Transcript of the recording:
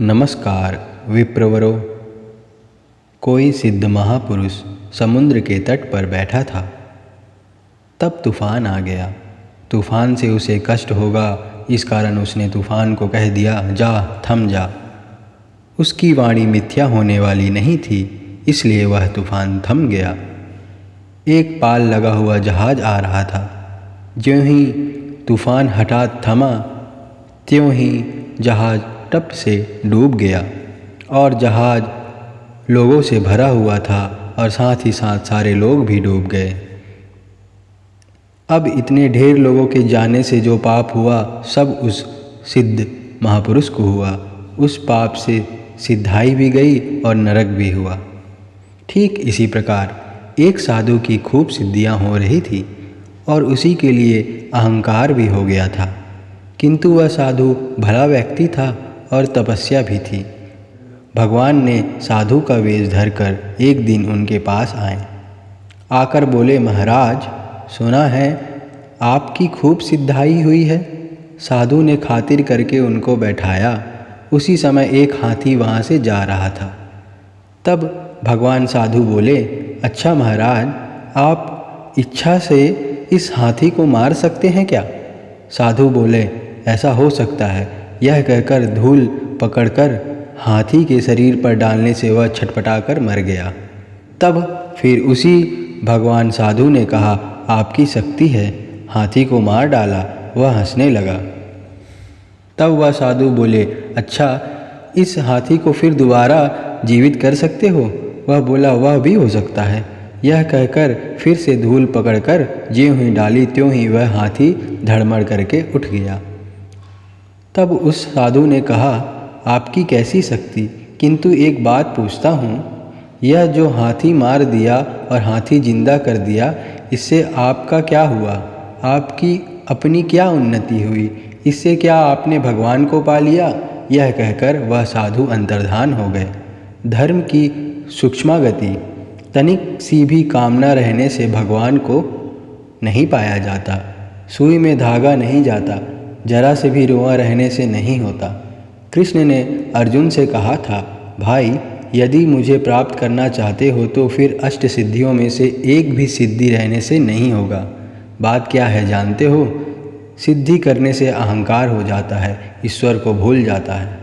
नमस्कार विप्रवरों। कोई सिद्ध महापुरुष समुद्र के तट पर बैठा था। तब तूफान आ गया। तूफान से उसे कष्ट होगा, इस कारण उसने तूफान को कह दिया, जा थम जा। उसकी वाणी मिथ्या होने वाली नहीं थी, इसलिए वह तूफान थम गया। एक पाल लगा हुआ जहाज आ रहा था। ज्यों ही तूफान हठात थमा, त्यों ही जहाज टप से डूब गया और जहाज लोगों से भरा हुआ था और साथ ही साथ सारे लोग भी डूब गए। अब इतने ढेर लोगों के जाने से जो पाप हुआ सब उस सिद्ध महापुरुष को हुआ। उस पाप से सिद्धाई भी गई और नरक भी हुआ। ठीक इसी प्रकार एक साधु की खूब सिद्धियां हो रही थी और उसी के लिए अहंकार भी हो गया था, किंतु वह साधु भला व्यक्ति था और तपस्या भी थी। भगवान ने साधु का वेश धरकर एक दिन उनके पास आए। आकर बोले, महाराज सुना है आपकी खूब सिद्धाई हुई है। साधु ने खातिर करके उनको बैठाया। उसी समय एक हाथी वहाँ से जा रहा था। तब भगवान साधु बोले, अच्छा महाराज, आप इच्छा से इस हाथी को मार सकते हैं क्या? साधु बोले, ऐसा हो सकता है। यह कहकर धूल पकड़कर हाथी के शरीर पर डालने से वह छटपटाकर मर गया। तब फिर उसी भगवान साधु ने कहा, आपकी शक्ति है, हाथी को मार डाला। वह हंसने लगा। तब वह साधु बोले, अच्छा, इस हाथी को फिर दोबारा जीवित कर सकते हो? वह बोला, वह भी हो सकता है। यह कहकर फिर से धूल पकड़कर ज्यों ही डाली त्यों ही वह हाथी धड़मड़ करके उठ गया। तब उस साधु ने कहा, आपकी कैसी शक्ति, किंतु एक बात पूछता हूँ, यह जो हाथी मार दिया और हाथी जिंदा कर दिया, इससे आपका क्या हुआ? आपकी अपनी क्या उन्नति हुई? इससे क्या आपने भगवान को पा लिया? यह कहकर वह साधु अंतर्धान हो गए। धर्म की सूक्ष्मगति, तनिक सी भी कामना रहने से भगवान को नहीं पाया जाता। सुई में धागा नहीं जाता, जरा से भी रोआ रहने से नहीं होता। कृष्ण ने अर्जुन से कहा था, भाई यदि मुझे प्राप्त करना चाहते हो तो फिर अष्ट सिद्धियों में से एक भी सिद्धि रहने से नहीं होगा। बात क्या है जानते हो? सिद्धि करने से अहंकार हो जाता है, ईश्वर को भूल जाता है।